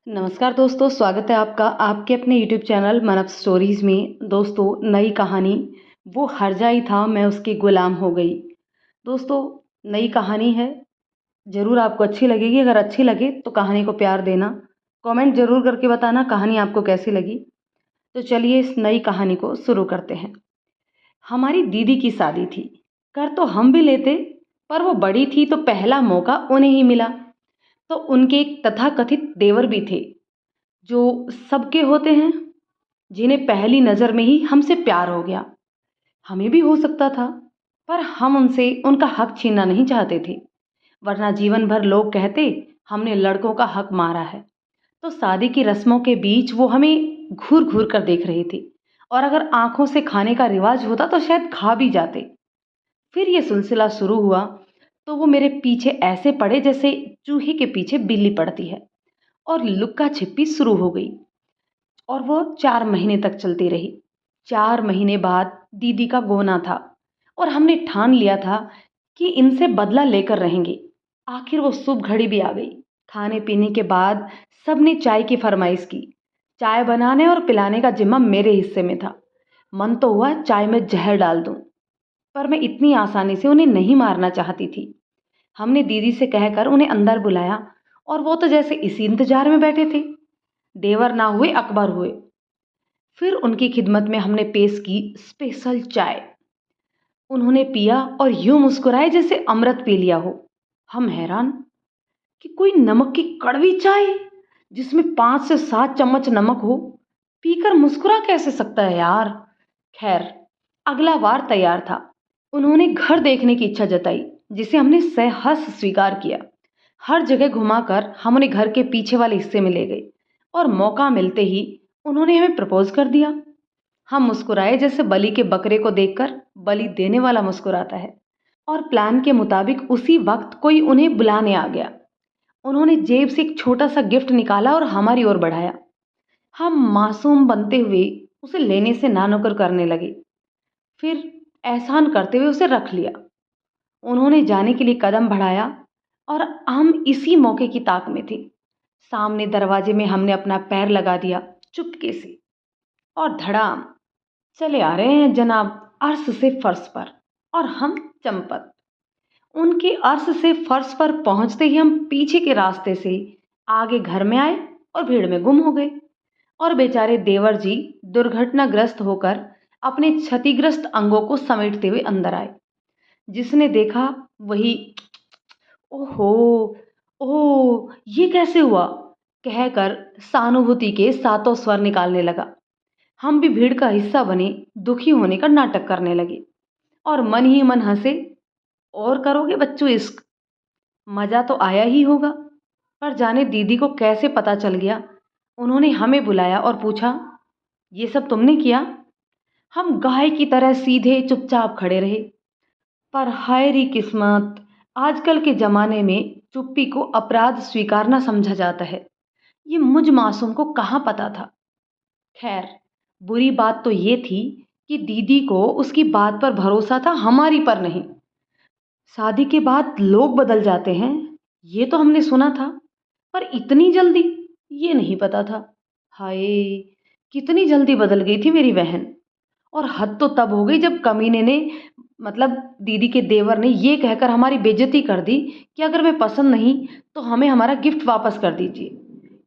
नमस्कार दोस्तों, स्वागत है आपका आपके अपने यूट्यूब चैनल मनप स्टोरीज़ में। दोस्तों, नई कहानी वो हरजाई था, मैं उसकी गुलाम हो गई। दोस्तों, नई कहानी है, ज़रूर आपको अच्छी लगेगी। अगर अच्छी लगे तो कहानी को प्यार देना, कमेंट ज़रूर करके बताना कहानी आपको कैसी लगी। तो चलिए इस नई कहानी को शुरू करते हैं। हमारी दीदी की शादी थी। कर तो हम भी लेते, पर वो बड़ी थी तो पहला मौका उन्हें ही मिला। तो उनके एक तथाकथित देवर भी थे, जो सबके होते हैं, जिन्हें पहली नज़र में ही हमसे प्यार हो गया। हमें भी हो सकता था, पर हम उनसे उनका हक छीनना नहीं चाहते थे, वरना जीवन भर लोग कहते हमने लड़कों का हक मारा है। तो शादी की रस्मों के बीच वो हमें घूर घूर कर देख रहे थे, और अगर आंखों से खाने का रिवाज होता तो शायद खा भी जाते। फिर ये सिलसिला शुरू हुआ तो वो मेरे पीछे ऐसे पड़े जैसे चूहे के पीछे बिल्ली पड़ती है, और लुक्का छिपी शुरू हो गई। और वो 4 महीने तक चलती रही। 4 महीने बाद दीदी का गोना था, और हमने ठान लिया था कि इनसे बदला लेकर रहेंगे। आखिर वो शुभ घड़ी भी आ गई। खाने पीने के बाद सबने चाय की फरमाइश की। चाय बनाने और पिलाने का जिम्मा मेरे हिस्से में था। मन तो हुआ चाय में जहर डाल दूं, पर मैं इतनी आसानी से उन्हें नहीं मारना चाहती थी। हमने दीदी से कहकर उन्हें अंदर बुलाया, और वो तो जैसे इसी इंतजार में बैठे थे। देवर ना हुए अकबर हुए। फिर उनकी खिदमत में हमने पेश की स्पेशल चाय। उन्होंने पिया और यूं मुस्कुराए जैसे अमृत पी लिया हो। हम हैरान कि कोई नमक की कड़वी चाय जिसमें 5 से 7 चम्मच नमक हो, पीकर मुस्कुरा कैसे सकता है यार। खैर, अगला वार तैयार था। उन्होंने घर देखने की इच्छा जताई, जिसे हमने सहर्ष स्वीकार किया। हर जगह घुमाकर हम उन्हें घर के पीछे वाले हिस्से में ले गए, और मौका मिलते ही उन्होंने हमें प्रपोज कर दिया। हम मुस्कुराए जैसे बलि के बकरे को देखकर बलि देने वाला मुस्कुराता है। और प्लान के मुताबिक उसी वक्त कोई उन्हें बुलाने आ गया। उन्होंने जेब से एक छोटा सा गिफ्ट निकाला और हमारी ओर बढ़ाया। हम मासूम बनते हुए उसे लेने से ना नुकर करने लगे, फिर एहसान करते हुए उसे रख लिया। उन्होंने जाने के लिए कदम बढ़ाया, और हम इसी मौके की ताक में थे। सामने दरवाजे में हमने अपना पैर लगा दिया चुपके से, और धड़ाम चले आ रहे हैं जनाब अर्श से फर्श पर, और हम चंपत। उनके अर्श से फर्श पर पहुंचते ही हम पीछे के रास्ते से आगे घर में आए और भीड़ में गुम हो गए। और बेचारे देवर जी दुर्घटनाग्रस्त होकर अपने क्षतिग्रस्त अंगों को समेटते हुए अंदर आए। जिसने देखा वही ओहो, ओह ये कैसे हुआ, कहकर सहानुभूति के सातों स्वर निकालने लगा। हम भी भीड़ का हिस्सा बने, दुखी होने का नाटक करने लगे, और मन ही मन हंसे। और करोगे बच्चों इश्क, मजा तो आया ही होगा। पर जाने दीदी को कैसे पता चल गया। उन्होंने हमें बुलाया और पूछा, ये सब तुमने किया? हम गाय की तरह सीधे चुपचाप खड़े रहे। पर हाय री किस्मत, आजकल के जमाने में चुप्पी को अपराध स्वीकारना समझा जाता है। ये मुझ मासूम को कहाँ पता था। खैर, बुरी बात तो ये थी कि दीदी को उसकी बात पर भरोसा था, हमारी पर नहीं। शादी के बाद लोग बदल जाते हैं, ये तो हमने सुना था, पर इतनी जल्दी ये नहीं पता था। हाय, कितनी जल्दी बदल गई थी मेरी बहन। और हद तो तब हो गई जब कमीने ने, मतलब दीदी के देवर ने, ये कहकर हमारी बेइज्जती कर दी कि अगर मैं पसंद नहीं तो हमें हमारा गिफ्ट वापस कर दीजिए।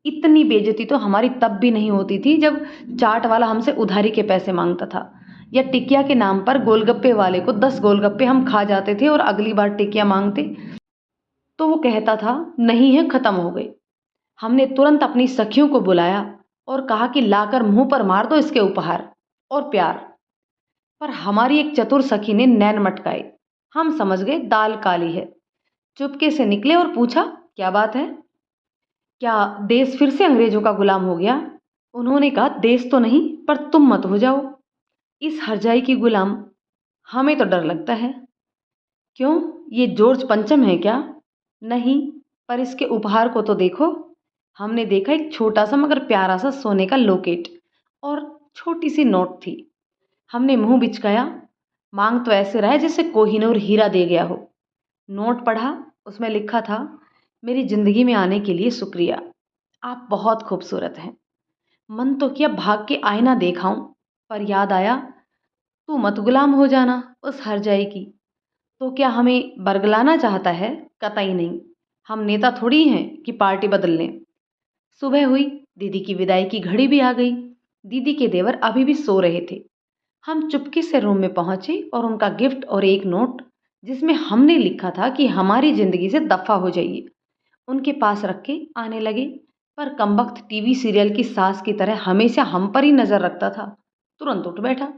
इतनी बेइज्जती तो हमारी तब भी नहीं होती थी जब चाट वाला हमसे उधारी के पैसे मांगता था, या टिकिया के नाम पर गोलगप्पे वाले को 10 गोलगप्पे हम खा जाते थे और अगली बार टिकिया मांगते तो वो कहता था नहीं है, खत्म हो गई। हमने तुरंत अपनी सखियों को बुलाया और कहा कि लाकर मुंह पर मार दो इसके उपहार और प्यार। पर हमारी एक चतुर सखी ने नैन मटकाए। हम समझ गए दाल काली है। चुपके से निकले और पूछा, क्या बात है? क्या देश फिर से अंग्रेजों का गुलाम हो गया? उन्होंने कहा, देश तो नहीं, पर तुम मत हो जाओ इस हरजाई की गुलाम। हमें तो डर लगता है। क्यों, ये जॉर्ज पंचम है क्या? नहीं, पर इसके उपहार को तो देखो। हमने देखा एक छोटा सा मगर प्यारा सा सोने का लोकेट, और छोटी सी नोट थी। हमने मुंह बिचकाया। मांग तो ऐसे रहा है जैसे कोहिनूर हीरा दे गया हो। नोट पढ़ा, उसमें लिखा था, मेरी जिंदगी में आने के लिए शुक्रिया। आप बहुत खूबसूरत हैं। मन तो किया भाग के आईना देखाऊं, पर याद आया तू मत गुलाम हो जाना उस हरजाई की। तो क्या हमें बरगलाना चाहता है? कतई नहीं। हम नेता थोड़ी हैं कि पार्टी बदल लें। सुबह हुई, दीदी की विदाई की घड़ी भी आ गई। दीदी के देवर अभी भी सो रहे थे। हम चुपके से रूम में पहुंचे और उनका गिफ्ट और एक नोट जिसमें हमने लिखा था कि हमारी जिंदगी से दफा हो जाइए, उनके पास रख के आने लगे। पर कमबख्त टीवी सीरियल की सास की तरह हमेशा हम पर ही नजर रखता था। तुरंत उठ बैठा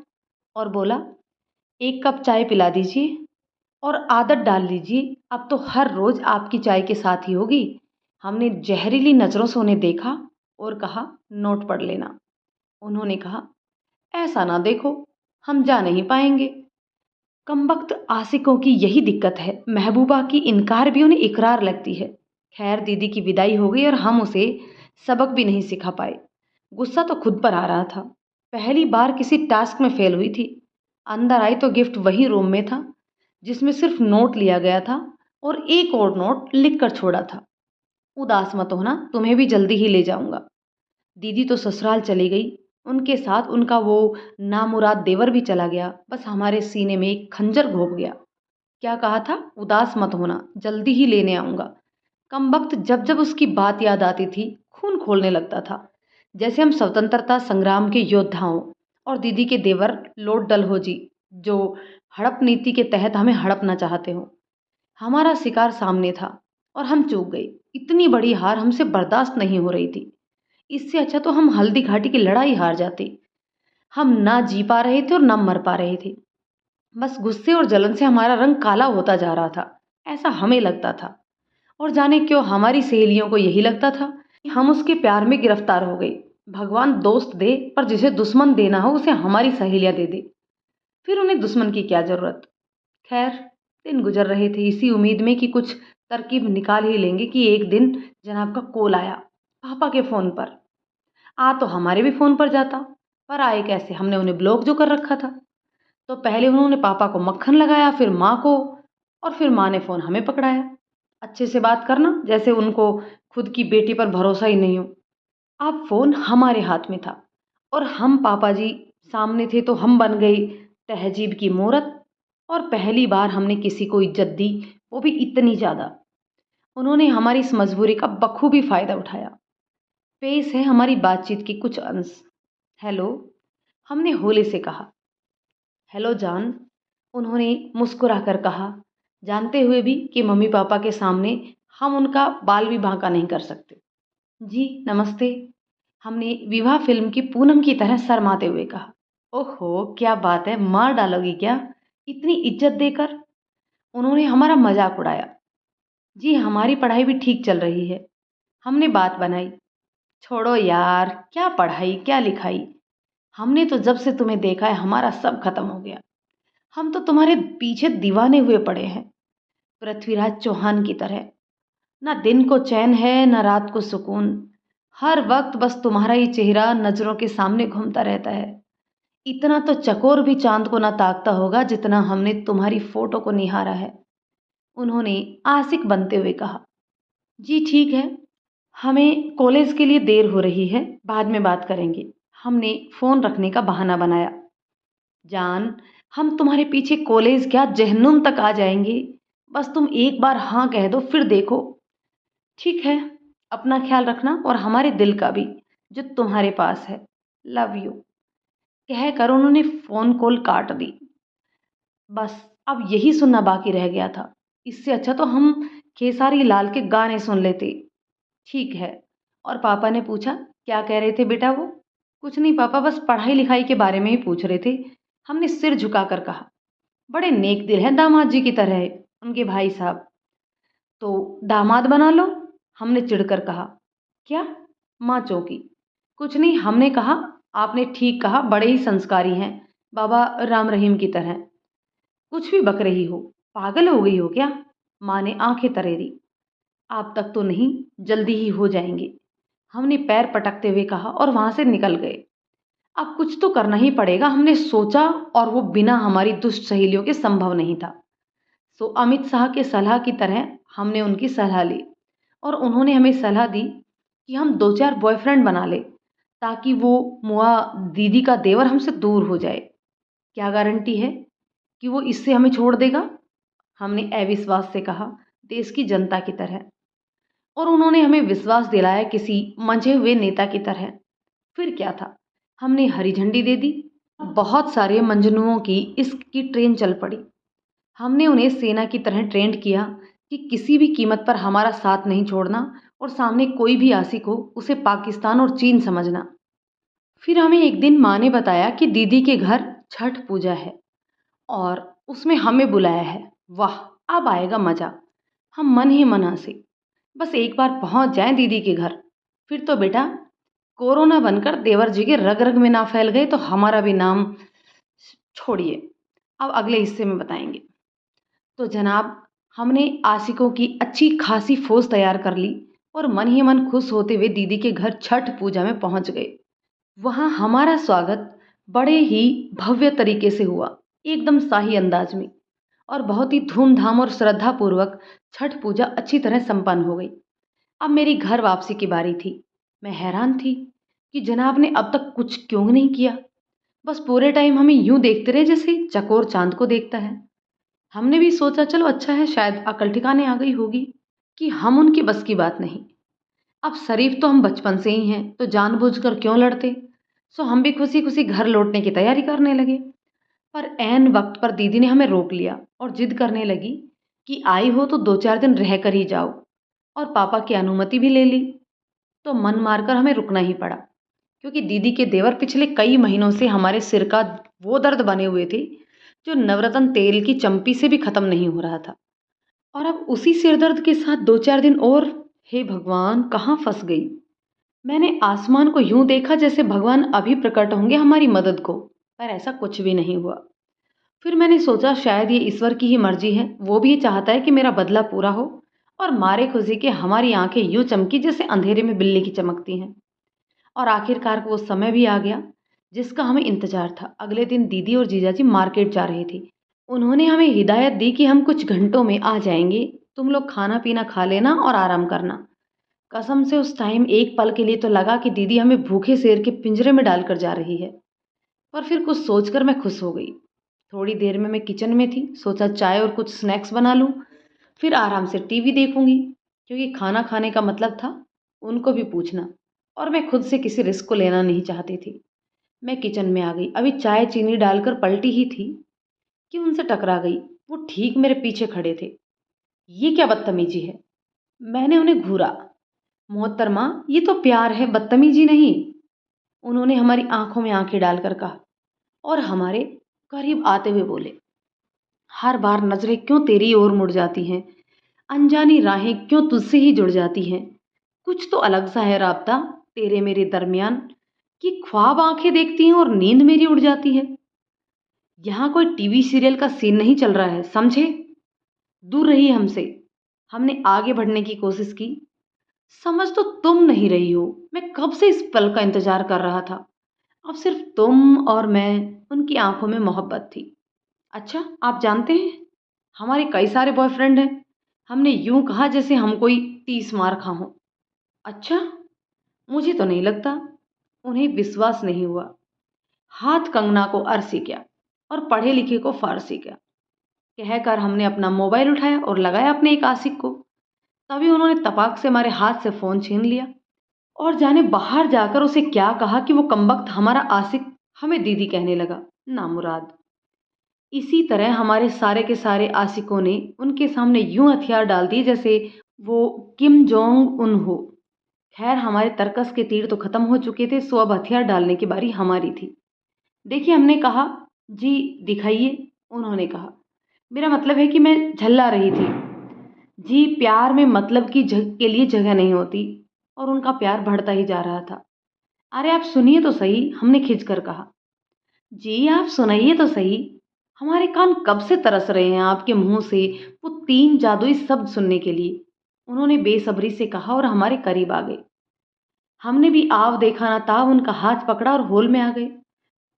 और बोला, एक कप चाय पिला दीजिए और आदत डाल लीजिए, अब तो हर रोज आपकी चाय के साथ ही होगी। हमने जहरीली नजरों से उन्हें देखा और कहा, नोट पढ़ लेना। उन्होंने कहा, ऐसा ना देखो, हम जा नहीं पाएंगे। कमबख्त आशिकों की यही दिक्कत है, महबूबा की इनकार भी उन्हें इकरार लगती है। खैर, दीदी की विदाई हो गई और हम उसे सबक भी नहीं सिखा पाए। गुस्सा तो खुद पर आ रहा था। पहली बार किसी टास्क में फेल हुई थी। अंदर आई तो गिफ्ट वही रूम में था जिसमें सिर्फ नोट लिया गया था और एक और नोट लिख कर छोड़ा था। उदास मत होना, तुम्हें भी जल्दी ही ले जाऊंगा। दीदी तो ससुराल चली गई, उनके साथ उनका वो नामुराद देवर भी चला गया। बस हमारे सीने में एक खंजर घोंप गया। क्या कहा था? उदास मत होना, जल्दी ही लेने आऊंगा। कमबख्त जब जब उसकी बात याद आती थी, खून खोलने लगता था, जैसे हम स्वतंत्रता संग्राम के योद्धा हों और दीदी के देवर लोट डलहौजी जो हड़प नीति के तहत हमें हड़पना चाहते हो। हमारा शिकार सामने था और हम चूक गए। इतनी बड़ी हार हमसे बर्दाश्त नहीं हो रही थी। इससे अच्छा तो हम हल्दी घाटी की लड़ाई हार जाते। हम ना जी पा रहे थे और ना मर पा रहे थे। बस गुस्से और जलन से हमारा रंग काला होता जा रहा था, ऐसा हमें लगता था। और जाने क्यों हमारी सहेलियों को यही लगता था कि हम उसके प्यार में गिरफ्तार हो गए। भगवान दोस्त दे, पर जिसे दुश्मन देना हो उसे हमारी सहेलियां दे दे। फिर उन्हें दुश्मन की क्या जरूरत। खैर, दिन गुजर रहे थे इसी उम्मीद में कि कुछ तरकीब निकाल ही लेंगे कि एक दिन जनाब का कॉल आया पापा के फोन पर। आ तो हमारे भी फोन पर जाता, पर आए कैसे? हमने उन्हें ब्लॉक जो कर रखा था। तो पहले उन्होंने पापा को मक्खन लगाया, फिर माँ को, और फिर माँ ने फोन हमें पकड़ाया। अच्छे से बात करना, जैसे उनको खुद की बेटी पर भरोसा ही नहीं हो। अब फोन हमारे हाथ में था और हम पापा जी सामने थे तो हम बन गई तहजीब की मूरत। और पहली बार हमने किसी को इज्जत दी, वो भी इतनी ज्यादा। उन्होंने हमारी इस मजबूरी का बखूबी फायदा उठाया। पेश है हमारी बातचीत की कुछ अंश। हेलो, हमने होले से कहा। हेलो जान, उन्होंने मुस्कुरा कर कहा, जानते हुए भी कि मम्मी पापा के सामने हम उनका बाल भी बांका नहीं कर सकते। जी नमस्ते, हमने विवाह फिल्म की पूनम की तरह शर्माते हुए कहा। ओहो, क्या बात है, मार डालोगी क्या इतनी इज्जत देकर? उन्होंने हमारा मजाक उड़ाया। जी, हमारी पढ़ाई भी ठीक चल रही है, हमने बात बनाई। छोड़ो यार, क्या पढ़ाई क्या लिखाई, हमने तो जब से तुम्हें देखा है हमारा सब खत्म हो गया। हम तो तुम्हारे पीछे दीवाने हुए पड़े हैं, पृथ्वीराज चौहान की तरह। ना दिन को चैन है ना रात को सुकून, हर वक्त बस तुम्हारा ही चेहरा नजरों के सामने घूमता रहता है। इतना तो चकोर भी चांद को ना ताकता होगा जितना हमने तुम्हारी फोटो को निहारा है। उन्होंने आशिक बनते हुए कहा। जी ठीक है, हमें कॉलेज के लिए देर हो रही है, बाद में बात करेंगे। हमने फोन रखने का बहाना बनाया। जान, हम तुम्हारे पीछे कॉलेज क्या जहन्नुम तक आ जाएंगे, बस तुम एक बार हाँ कह दो फिर देखो। ठीक है, अपना ख्याल रखना और हमारे दिल का भी जो तुम्हारे पास है। लव यू, कहकर उन्होंने फोन कॉल काट दी। बस अब यही सुनना बाकी रह गया था। इससे अच्छा तो हम खेसारी लाल के गाने सुन लेते। ठीक है। और पापा ने पूछा, क्या कह रहे थे बेटा वो? कुछ नहीं पापा, बस पढ़ाई लिखाई के बारे में ही पूछ रहे थे। हमने सिर झुकाकर कहा। बड़े नेक दिल हैं दामाद जी की तरह उनके भाई साहब, तो दामाद बना लो, हमने चिढ़कर कहा। क्या? माँ चौंकी। कुछ नहीं, हमने कहा आपने ठीक कहा, बड़े ही संस्कारी हैं, बाबा राम रहीम की तरह। कुछ भी बक रही हो, पागल हो गई हो क्या? माँ ने आंखें तरेरी। आप तक तो नहीं, जल्दी ही हो जाएंगे, हमने पैर पटकते हुए कहा और वहां से निकल गए। अब कुछ तो करना ही पड़ेगा, हमने सोचा, और वो बिना हमारी दुष्ट सहेलियों के संभव नहीं था। सो अमित शाह के सलाह की तरह हमने उनकी सलाह ली और उन्होंने हमें सलाह दी कि हम 2-4 बॉयफ्रेंड बना लें, ताकि वो मुआ दीदी का देवर हमसे दूर हो जाए। क्या गारंटी है कि वो इससे हमें छोड़ देगा? हमने अविश्वास से कहा, देश की जनता की तरह। और उन्होंने हमें विश्वास दिलाया किसी मंझे हुए नेता की तरह। फिर क्या था, हमने हरी झंडी दे दी। बहुत सारे मंजनुओं की इसकी ट्रेन चल पड़ी। हमने उन्हें सेना की तरह ट्रेंड किया कि किसी भी कीमत पर हमारा साथ नहीं छोड़ना, और सामने कोई भी आशिक हो उसे पाकिस्तान और चीन समझना। फिर हमें एक दिन माँ ने बताया कि दीदी के घर छठ पूजा है और उसमें हमें बुलाया है। वाह, अब आएगा मजा। हम मन ही मन हंसे। बस एक बार पहुंच जाएं दीदी के घर, फिर तो बेटा कोरोना बनकर देवर जी के रग रग में ना फैल गए तो हमारा भी नाम छोड़िए। अब अगले हिस्से में बताएंगे। तो जनाब, हमने आशिकों की अच्छी खासी फौज तैयार कर ली और मन ही मन खुश होते हुए दीदी के घर छठ पूजा में पहुंच गए। वहां हमारा स्वागत बड़े ही भव्य तरीके से हुआ, एकदम शाही अंदाज में। और बहुत ही धूमधाम और श्रद्धा पूर्वक छठ पूजा अच्छी तरह संपन्न हो गई। अब मेरी घर वापसी की बारी थी। मैं हैरान थी कि जनाब ने अब तक कुछ क्यों नहीं किया। बस पूरे टाइम हमें यूं देखते रहे जैसे चकोर चांद को देखता है। हमने भी सोचा चलो अच्छा है, शायद अकल ठिकाने आ गई होगी कि हम उनकी बस की बात नहीं। अब शरीफ तो हम बचपन से ही हैं, तो जानबूझकर क्यों लड़ते। सो हम भी खुशी खुशी घर लौटने की तैयारी करने लगे। पर ऐन वक्त पर दीदी ने हमें रोक लिया और जिद करने लगी कि आई हो तो 2-4 दिन रह कर ही जाओ, और पापा की अनुमति भी ले ली। तो मन मारकर हमें रुकना ही पड़ा, क्योंकि दीदी के देवर पिछले कई महीनों से हमारे सिर का वो दर्द बने हुए थे जो नवरत्न तेल की चंपी से भी खत्म नहीं हो रहा था। और अब उसी सिर दर्द के साथ 2-4 दिन और। हे भगवान, कहाँ फंस गई। मैंने आसमान को यूं देखा जैसे भगवान अभी प्रकट होंगे हमारी मदद को, पर ऐसा कुछ भी नहीं हुआ। फिर मैंने सोचा शायद ये ईश्वर की ही मर्जी है, वो भी चाहता है कि मेरा बदला पूरा हो। और मारे खुशी के हमारी आंखें यूं चमकी जैसे अंधेरे में बिल्ली की चमकती हैं। और आखिरकार वो समय भी आ गया जिसका हमें इंतजार था। अगले दिन दीदी और जीजाजी मार्केट जा रहे थे। उन्होंने हमें हिदायत दी कि हम कुछ घंटों में आ जाएंगे, तुम लोग खाना पीना खा लेना और आराम करना। कसम से उस टाइम एक पल के लिए तो लगा कि दीदी हमें भूखे शेर के पिंजरे में डालकर जा रही है। पर फिर कुछ सोचकर मैं खुश हो गई। थोड़ी देर में मैं किचन में थी, सोचा चाय और कुछ स्नैक्स बना लूं, फिर आराम से टीवी देखूंगी, क्योंकि खाना खाने का मतलब था उनको भी पूछना, और मैं खुद से किसी रिस्क को लेना नहीं चाहती थी। मैं किचन में आ गई, अभी चाय चीनी डालकर पलटी ही थी कि उनसे टकरा गई। वो ठीक मेरे पीछे खड़े थे। ये क्या बदतमीजी है। मैंने उन्हें घूरा। मोहतरमा, ये तो प्यार है, बदतमीजी नहीं। उन्होंने हमारी आंखों में आंखें डालकर कहा और हमारे करीब आते हुए बोले, हर बार नजरें क्यों तेरी ओर मुड़ जाती हैं, अनजानी राहें क्यों तुझसे ही जुड़ जाती हैं। कुछ तो अलग सा है राब्ता तेरे मेरे दरमियान, कि ख्वाब आंखें देखती हैं और नींद मेरी उड़ जाती है। यहाँ कोई टीवी सीरियल का सीन नहीं चल रहा है, समझे। दूर रही हमसे। हमने आगे बढ़ने की कोशिश की। समझ तो तुम नहीं रही हो, मैं कब से इस पल का इंतजार कर रहा था। अब सिर्फ तुम और मैं। उनकी आंखों में मोहब्बत थी। अच्छा, आप जानते हैं हमारे कई सारे बॉयफ्रेंड हैं। हमने यूं कहा जैसे हम कोई 30 मार खा हों। अच्छा, मुझे तो नहीं लगता। उन्हें विश्वास नहीं हुआ। हाथ कंगना को अरसी क्या और पढ़े लिखे को फारसी क्या कहकर हमने अपना मोबाइल उठाया और लगाया अपने एक आशिक को। तभी उन्होंने तपाक से हमारे हाथ से फोन छीन लिया और जाने बाहर जाकर उसे क्या कहा कि वो कमबख्त हमारा आशिक हमें दीदी कहने लगा। नामुराद। इसी तरह हमारे सारे के सारे आशिकों ने उनके सामने यूं हथियार डाल दिए जैसे वो किम जोंग उन हो। खैर, हमारे तर्कस के तीर तो खत्म हो चुके थे, सो अब हथियार डालने की बारी हमारी थी। देखिए, हमने कहा। जी, दिखाइए। उन्होंने कहा, मेरा मतलब है कि मैं झल्ला रही थी। जी, प्यार में मतलब की के लिए जगह नहीं होती। और उनका प्यार बढ़ता ही जा रहा था। अरे आप सुनिए तो सही, हमने खिंचकर कहा। जी आप सुनाइए तो सही। हमारे कान कब से तरस रहे हैं आपके मुंह से वो 3 जादुई शब्द सुनने के लिए। उन्होंने बेसब्री से कहा और हमारे करीब आ गए। हमने भी आव देखा ना ताव उनका हाथ पकड़ा और हॉल में आ गए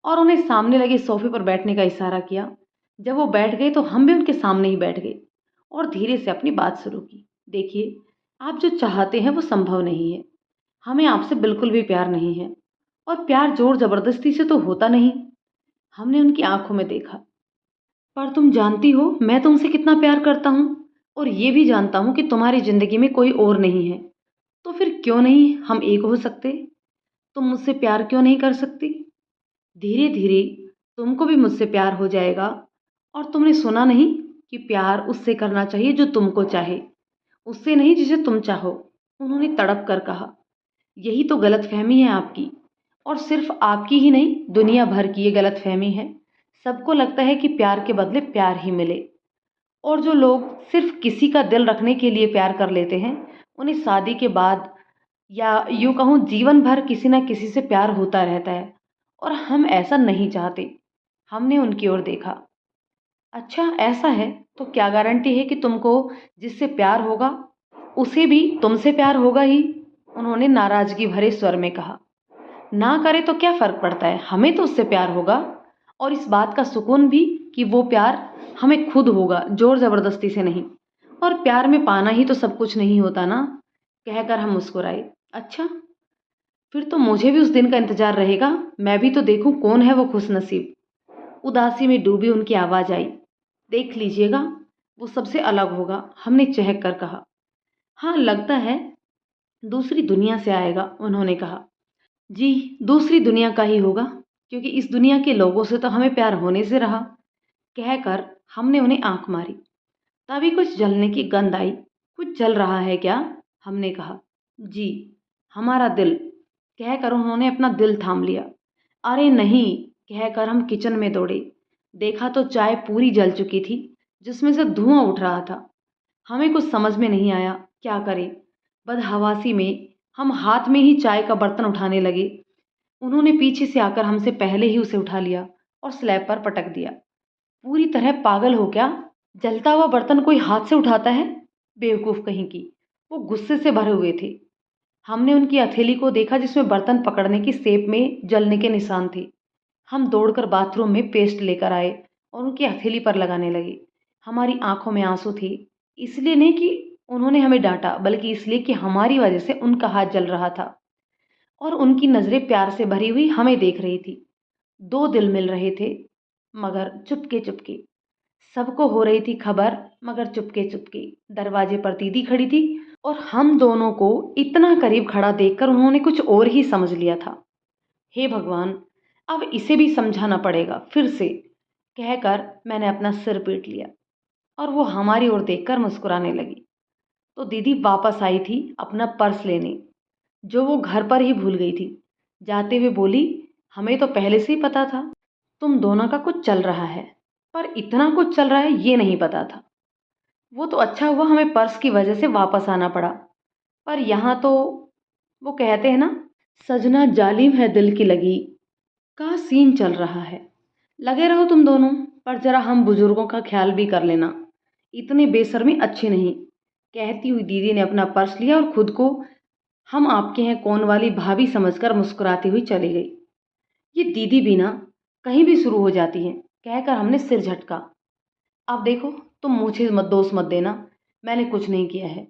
और उन्हें सामने लगे सोफे पर बैठने का इशारा किया। जब वो बैठ गए तो हम भी उनके सामने ही बैठ गए और धीरे से अपनी बात शुरू की। देखिए, आप जो चाहते हैं वो संभव नहीं है। हमें आपसे बिल्कुल भी प्यार नहीं है, और प्यार ज़ोर ज़बरदस्ती से तो होता नहीं। हमने उनकी आंखों में देखा। पर तुम जानती हो मैं तुमसे कितना प्यार करता हूँ, और ये भी जानता हूँ कि तुम्हारी ज़िंदगी में कोई और नहीं है। तो फिर क्यों नहीं हम एक हो सकते? तुम मुझसे प्यार क्यों नहीं कर सकती? धीरे धीरे तुमको भी मुझसे प्यार हो जाएगा। और तुमने सुना नहीं कि प्यार उससे करना चाहिए जो तुमको चाहे, उससे नहीं जिसे तुम चाहो। उन्होंने तड़प कर कहा। यही तो गलतफहमी है आपकी, और सिर्फ आपकी ही नहीं, दुनिया भर की ये गलतफहमी है। सबको लगता है कि प्यार के बदले प्यार ही मिले, और जो लोग सिर्फ किसी का दिल रखने के लिए प्यार कर लेते हैं, उन्हें शादी के बाद या यूं कहूँ जीवन भर किसी ना किसी से प्यार होता रहता है। और हम ऐसा नहीं चाहते। हमने उनकी ओर देखा। अच्छा ऐसा है तो क्या गारंटी है कि तुमको जिससे प्यार होगा उसे भी तुमसे प्यार होगा ही? उन्होंने नाराजगी भरे स्वर में कहा। ना करे तो क्या फर्क पड़ता है, हमें तो उससे प्यार होगा, और इस बात का सुकून भी कि वो प्यार हमें खुद होगा, जोर जबरदस्ती से नहीं। और प्यार में पाना ही तो सब कुछ नहीं होता ना। कहकर हम मुस्कुराए। अच्छा, फिर तो मुझे भी उस दिन का इंतजार रहेगा। मैं भी तो देखूं कौन है वो खुश नसीब। उदासी में डूबी उनकी आवाज आई। देख लीजिएगा, वो सबसे अलग होगा। हमने चहक कर कहा। हाँ लगता है दूसरी दुनिया से आएगा, उन्होंने कहा। जी, दूसरी दुनिया का ही होगा, क्योंकि इस दुनिया के लोगों से तो हमें प्यार होने से रहा। कहकर हमने उन्हें आंख मारी। तभी कुछ जलने की गंध आई। कुछ जल रहा है क्या? हमने कहा। जी, हमारा दिल। कहकर उन्होंने अपना दिल थाम लिया। अरे नहीं, कहकर हम किचन में दौड़े। देखा तो चाय पूरी जल चुकी थी, जिसमें से धुआं उठ रहा था। हमें कुछ समझ में नहीं आया क्या करें। बदहवासी में हम हाथ में ही चाय का बर्तन उठाने लगे। उन्होंने पीछे से आकर हमसे पहले ही उसे उठा लिया और स्लैब पर पटक दिया। पूरी तरह पागल हो क्या? जलता हुआ बर्तन कोई हाथ से उठाता है? बेवकूफ कहीं की। वो गुस्से से भरे हुए थे। हमने उनकी हथेली को देखा, जिसमें बर्तन पकड़ने की शेप में जलने के निशान थे। हम दौड़कर बाथरूम में पेस्ट लेकर आए और उनकी हथेली पर लगाने लगे। हमारी आंखों में आंसू थे, इसलिए नहीं कि उन्होंने हमें डांटा, बल्कि इसलिए कि हमारी वजह से उनका हाथ जल रहा था और उनकी नजरें प्यार से भरी हुई हमें देख रही थी। दो दिल मिल रहे थे, मगर चुपके चुपके। सबको हो रही थी खबर, मगर चुपके चुपके। दरवाजे पर दीदी खड़ी थी, और हम दोनों को इतना करीब खड़ा देखकर उन्होंने कुछ और ही समझ लिया था। हे भगवान, अब इसे भी समझाना पड़ेगा फिर से। कहकर मैंने अपना सिर पीट लिया, और वो हमारी ओर देखकर मुस्कुराने लगी। तो दीदी वापस आई थी अपना पर्स लेने, जो वो घर पर ही भूल गई थी। जाते हुए बोली, हमें तो पहले से ही पता था तुम दोनों का कुछ चल रहा है, पर इतना कुछ चल रहा है ये नहीं पता था। वो तो अच्छा हुआ हमें पर्स की वजह से वापस आना पड़ा, पर यहाँ तो वो कहते हैं ना, सजना जालिम है दिल की लगी का सीन चल रहा है। लगे रहो तुम दोनों, पर जरा हम बुजुर्गों का ख्याल भी कर लेना। इतने बेशर्मी अच्छे नहीं। कहती हुई दीदी ने अपना पर्स लिया और खुद को हम आपके हैं कौन वाली भाभी समझकर मुस्कुराती हुई चली गई। ये दीदी भी ना कहीं भी शुरू हो जाती हैं। कहकर हमने सिर झटका। अब देखो, तुम मुझे मत दोष मत देना, मैंने कुछ नहीं किया है।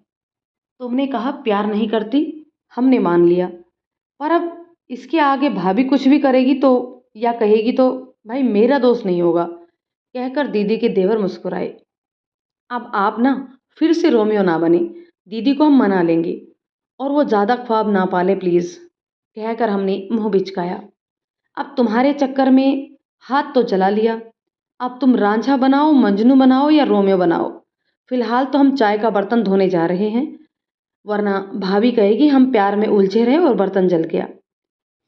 तुमने कहा प्यार नहीं करती, हमने मान लिया, पर अब इसके आगे भाभी कुछ भी करेगी तो या कहेगी तो भाई मेरा दोष नहीं होगा। कहकर दीदी के देवर मुस्कुराए। अब आप ना फिर से रोमियो ना बने, दीदी को हम मना लेंगे, और वो ज़्यादा ख्वाब ना पाले प्लीज़। कहकर हमने मुंह बिचकाया। अब तुम्हारे चक्कर में हाथ तो चला लिया, अब तुम रांझा बनाओ, मंजनू बनाओ या रोमियो बनाओ। फिलहाल तो हम चाय का बर्तन धोने जा रहे हैं, वरना भाभी कहेगी हम प्यार में उलझे रहे और बर्तन जल गया।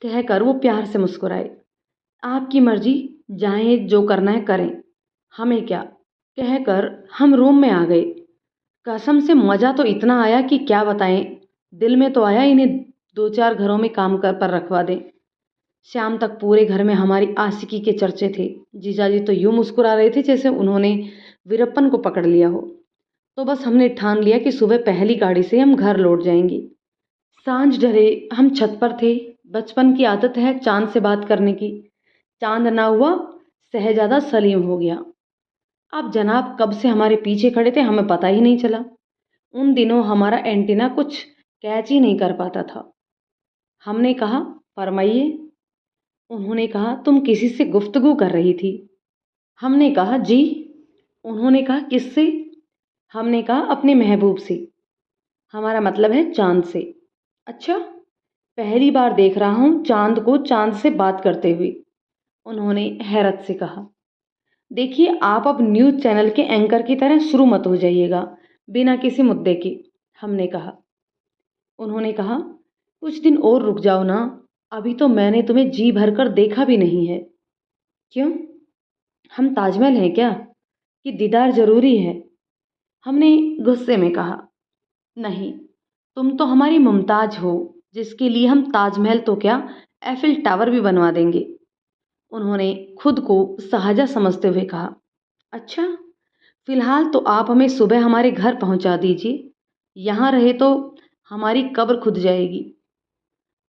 कहकर वो प्यार से मुस्कुराए। आपकी मर्जी, जाएं जो करना है करें, हमें क्या। कहकर हम रूम में आ गए। कसम से मज़ा तो इतना आया कि क्या बताएं। दिल में तो आया इन्हें दो चार घरों में काम कर पर रखवा दें। शाम तक पूरे घर में हमारी आशिकी के चर्चे थे। जीजाजी तो यूं मुस्कुरा रहे थे जैसे उन्होंने वीरप्पन को पकड़ लिया हो। तो बस हमने ठान लिया कि सुबह पहली गाड़ी से हम घर लौट जाएंगे। सांझ ढले, हम छत पर थे। बचपन की आदत है चांद से बात करने की। चांद ना हुआ, शहजादा सलीम हो गया। अब जनाब कब से हमारे पीछे खड़े थे हमें पता ही नहीं चला। उन दिनों हमारा एंटीना कुछ कैच ही नहीं कर पाता था। हमने कहा, फरमाइए। उन्होंने कहा, तुम किसी से गुफ्तगू कर रही थी। हमने कहा, जी। उन्होंने कहा, किससे? हमने कहा, अपने महबूब से। हमारा मतलब है चांद से। अच्छा, पहली बार देख रहा हूँ चांद को चांद से बात करते हुए, उन्होंने हैरत से कहा। देखिए, आप अब न्यूज़ चैनल के एंकर की तरह शुरू मत हो जाइएगा बिना किसी मुद्दे के, हमने कहा। उन्होंने कहा, कुछ दिन और रुक जाओ ना, अभी तो मैंने तुम्हें जी भर कर देखा भी नहीं है। क्यों? हम ताजमहल हैं क्या कि दीदार जरूरी है? हमने गुस्से में कहा। नहीं, तुम तो हमारी मुमताज हो, जिसके लिए हम ताजमहल तो क्या, एफिल टावर भी बनवा देंगे। उन्होंने खुद को सहाजा समझते हुए कहा। अच्छा, फिलहाल तो आप हमें सुबह हमारे घर पहुंचा दीजिए, यहाँ रहे तो हमारी कब्र खुद जाएगी।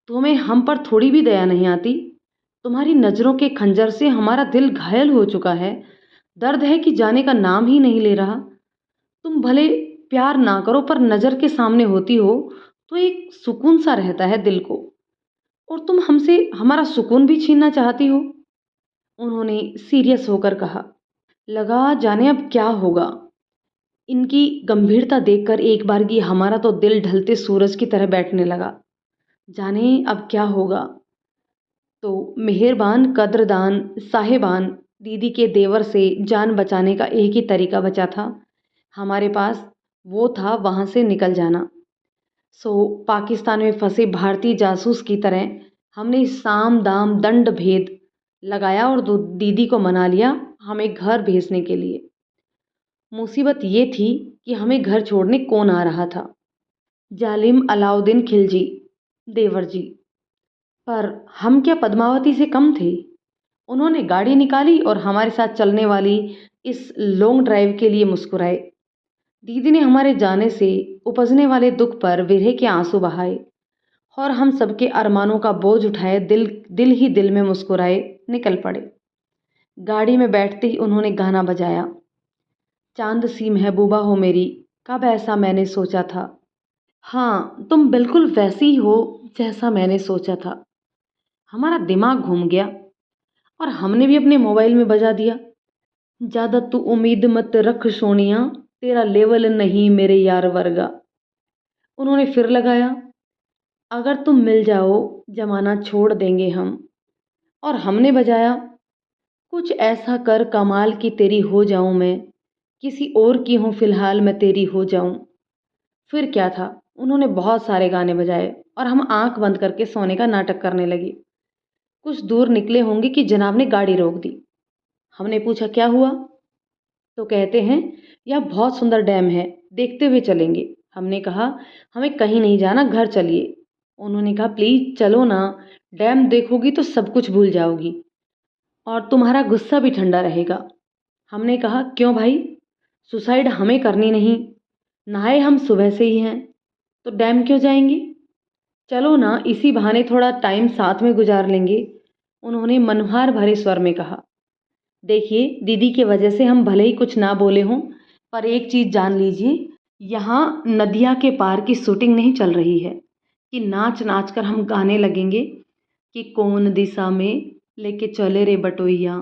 तुम्हें हम पर थोड़ी भी दया नहीं आती? तुम्हारी नजरों के खंजर से हमारा दिल घायल हो चुका है, दर्द है कि जाने का नाम ही नहीं ले रहा। तुम भले प्यार ना करो, पर नजर के सामने होती हो तो एक सुकून सा रहता है दिल को, और तुम हमसे हमारा सुकून भी छीनना चाहती हो। उन्होंने सीरियस होकर कहा। लगा जाने अब क्या होगा। इनकी गंभीरता देखकर एक बार की हमारा तो दिल ढलते सूरज की तरह बैठने लगा। जाने अब क्या होगा। तो मेहरबान कद्रदान साहिबान दीदी के देवर से जान बचाने का एक ही तरीका बचा था हमारे पास, वो था वहाँ से निकल जाना। सो पाकिस्तान में फंसे भारतीय जासूस की तरह हमने साम दाम दंड भेद लगाया और दीदी को मना लिया हमें घर भेजने के लिए। मुसीबत ये थी कि हमें घर छोड़ने कौन आ रहा था? जालिम अलाउद्दीन खिलजी, देवर जी। पर हम क्या पद्मावती से कम थे? उन्होंने गाड़ी निकाली और हमारे साथ चलने वाली इस लॉन्ग ड्राइव के लिए मुस्कुराए। दीदी ने हमारे जाने से उपजने वाले दुख पर विरह के आंसू बहाए और हम सबके अरमानों का बोझ उठाए दिल दिल ही दिल में मुस्कुराए निकल पड़े। गाड़ी में बैठते ही उन्होंने गाना बजाया। चांद सी महबूबा हो मेरी, कब ऐसा मैंने सोचा था। हाँ, तुम बिल्कुल वैसी ही हो जैसा मैंने सोचा था। हमारा दिमाग घूम गया और हमने भी अपने मोबाइल में बजा दिया। ज्यादा तू उम्मीद मत रख सोनिया, तेरा लेवल नहीं मेरे यार वर्गा। उन्होंने फिर लगाया। अगर तुम मिल जाओ जमाना छोड़ देंगे हम। और हमने बजाया। कुछ ऐसा कर कमाल की तेरी हो जाऊं मैं, किसी और की हूं फिलहाल मैं तेरी हो जाऊं। फिर क्या था, उन्होंने बहुत सारे गाने बजाए और हम आंख बंद करके सोने का नाटक करने लगे। कुछ दूर निकले होंगे कि जनाब ने गाड़ी रोक दी। हमने पूछा, क्या हुआ? तो कहते हैं, यह बहुत सुंदर डैम है, देखते हुए चलेंगे। हमने कहा, हमें कहीं नहीं जाना, घर चलिए। उन्होंने कहा, प्लीज चलो ना, डैम देखोगी तो सब कुछ भूल जाओगी और तुम्हारा गुस्सा भी ठंडा रहेगा। हमने कहा, क्यों भाई, सुसाइड हमें करनी नहीं, नहाए हम सुबह से ही हैं, तो डैम क्यों जाएंगे? चलो ना, इसी बहाने थोड़ा टाइम साथ में गुजार लेंगे, उन्होंने मनहार भरे स्वर में कहा। देखिए, दीदी की वजह से हम भले ही कुछ ना बोले हों, पर एक चीज जान लीजिए, यहाँ नदिया के पार की शूटिंग नहीं चल रही है कि नाच नाच कर हम गाने लगेंगे कि कौन दिशा में लेके चले रे बटोइया,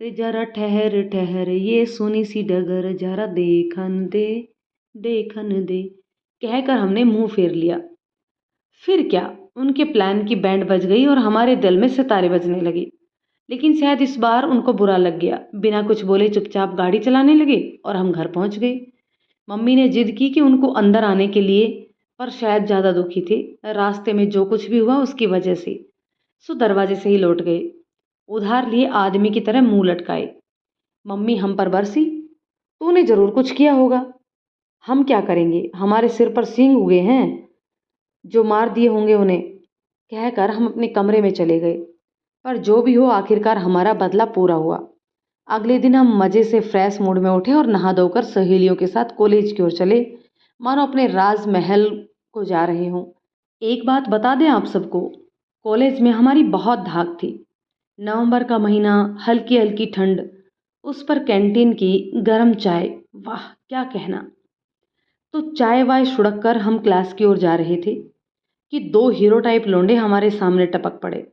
रे जरा ठहर ठहर ये सुनी सी डगर जरा देखन दे, देखन दे, कहकर हमने मुंह फेर लिया। फिर क्या, उनके प्लान की बैंड बज गई और हमारे दिल में सितारे बजने लगे। लेकिन शायद इस बार उनको बुरा लग गया, बिना कुछ बोले चुपचाप गाड़ी चलाने लगे और हम घर पहुंच गए। मम्मी ने जिद की कि उनको अंदर आने के लिए, पर शायद ज़्यादा दुखी थे रास्ते में जो कुछ भी हुआ उसकी वजह से, सो दरवाजे से ही लौट गए, उधार लिए आदमी की तरह मुंह लटकाए। मम्मी हम पर बरसी, तूने जरूर कुछ किया होगा। हम क्या करेंगे, हमारे सिर पर सींग उगे हैं, जो मार दिए होंगे उन्हें, कहकर हम अपने कमरे में चले गए। पर जो भी हो, आखिरकार हमारा बदला पूरा हुआ। अगले दिन हम मज़े से फ्रेश मूड में उठे और नहा धोकर सहेलियों के साथ कॉलेज की ओर चले, मानो अपने राजमहल को जा रहे हों। एक बात बता दें आप सबको, कॉलेज में हमारी बहुत धाक थी। नवंबर का महीना, हल्की हल्की ठंड, उस पर कैंटीन की गर्म चाय, वाह क्या कहना। तो चाय वाय छुड़क कर हम क्लास की ओर जा रहे थे कि 2 हीरो टाइप लौंडे हमारे सामने टपक पड़े।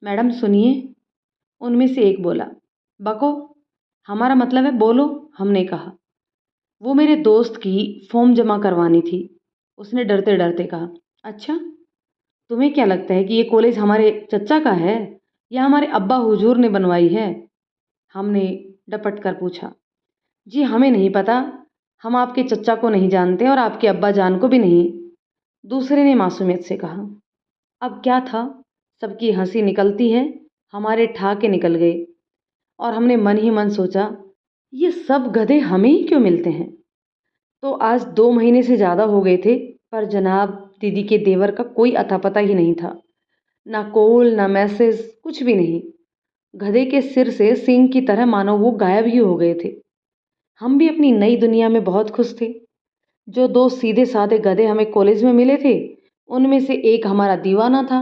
मैडम सुनिए, उनमें से एक बोला। बको, हमारा मतलब है बोलो, हमने कहा। वो मेरे दोस्त की फॉर्म जमा करवानी थी। उसने डरते डरते कहा, अच्छा, तुम्हें क्या लगता है कि ये कॉलेज हमारे चचा का है या हमारे अब्बा हुजूर ने बनवाई है? हमने डपट कर पूछा। जी हमें नहीं पता, हम आपके चचा को नहीं जानते और आपके अब्बा जान को भी नहीं, दूसरे ने मासूमियत से कहा। अब क्या था, सबकी हंसी निकलती है, हमारे ठहाके निकल गए और हमने मन ही मन सोचा, ये सब गधे हमें ही क्यों मिलते हैं। तो आज 2 महीने से ज़्यादा हो गए थे, पर जनाब दीदी के देवर का कोई अता पता ही नहीं था। ना कॉल ना मैसेज, कुछ भी नहीं। गधे के सिर से सींग की तरह मानो वो गायब ही हो गए थे। हम भी अपनी नई दुनिया में बहुत खुश थे। जो 2 सीधे साधे गधे हमें कॉलेज में मिले थे, उनमें से एक हमारा दीवाना था,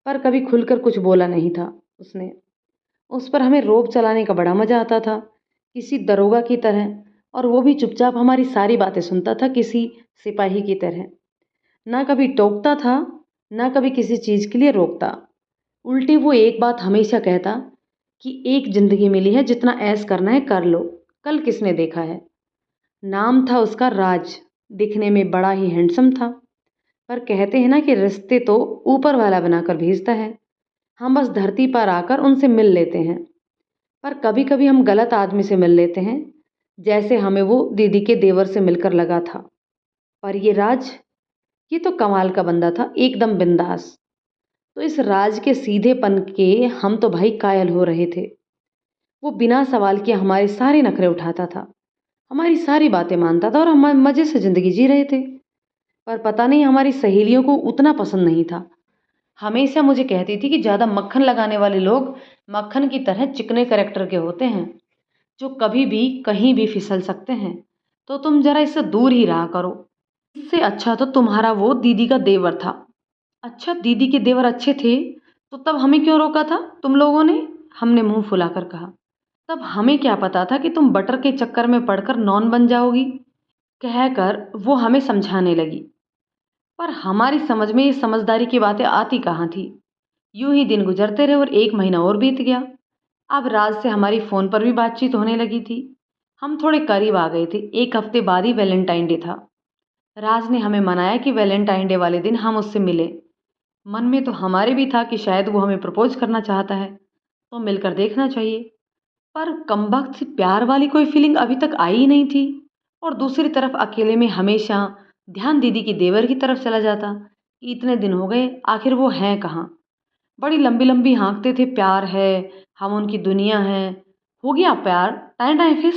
पर कभी खुलकर कुछ बोला नहीं था उसने। उस पर हमें रोब चलाने का बड़ा मज़ा आता था, किसी दरोगा की तरह, और वो भी चुपचाप हमारी सारी बातें सुनता था किसी सिपाही की तरह। ना कभी टोकता था, ना कभी किसी चीज़ के लिए रोकता। उल्टी वो एक बात हमेशा कहता कि एक ज़िंदगी मिली है, जितना ऐश करना है कर लो, कल किसने देखा है। नाम था उसका राज। दिखने में बड़ा ही हैंडसम था, पर कहते हैं ना कि रिश्ते तो ऊपर वाला बनाकर भेजता है। हम बस धरती पर आकर उनसे मिल लेते हैं, पर कभी कभी हम गलत आदमी से मिल लेते हैं, जैसे हमें वो दीदी के देवर से मिलकर लगा था। पर ये राज, ये तो कमाल का बंदा था, एकदम बिंदास। तो इस राज के सीधेपन के हम तो भाई कायल हो रहे थे। वो बिना सवाल किए हमारे सारे नखरे उठाता था, हमारी सारी बातें मानता था और हम मज़े से ज़िंदगी जी रहे थे। पर पता नहीं हमारी सहेलियों को उतना पसंद नहीं था। हमेशा मुझे कहती थी कि ज़्यादा मक्खन लगाने वाले लोग मक्खन की तरह चिकने कैरेक्टर के होते हैं, जो कभी भी कहीं भी फिसल सकते हैं, तो तुम ज़रा इससे दूर ही रहा करो। इससे अच्छा तो तुम्हारा वो दीदी का देवर था। अच्छा, दीदी के देवर अच्छे थे तो तब हमें क्यों रोका था तुम लोगों ने? हमने मुंह फुलाकर कहा। तब हमें क्या पता था कि तुम बटर के चक्कर में पड़कर नॉन बन जाओगी, कहकर वो हमें समझाने लगी। पर हमारी समझ में ये समझदारी की बातें आती कहाँ थी। यूं ही दिन गुजरते रहे और 1 महीना और बीत गया। अब राज से हमारी फ़ोन पर भी बातचीत होने लगी थी। हम थोड़े करीब आ गए थे। 1 हफ्ते बाद ही वैलेंटाइन डे था। राज ने हमें मनाया कि वैलेंटाइन डे वाले दिन हम उससे मिले। मन में तो हमारे भी था कि शायद वो हमें प्रपोज करना चाहता है, तो मिलकर देखना चाहिए। पर कमबख्त सी प्यार वाली कोई फीलिंग अभी तक आई ही नहीं थी। और दूसरी तरफ अकेले में हमेशा ध्यान दीदी की देवर की तरफ चला जाता कि इतने दिन हो गए, आखिर वो हैं कहाँ। बड़ी लंबी लंबी हाँकते थे, प्यार है, हम उनकी दुनिया हैं, हो गया प्यार, टाइम टाइम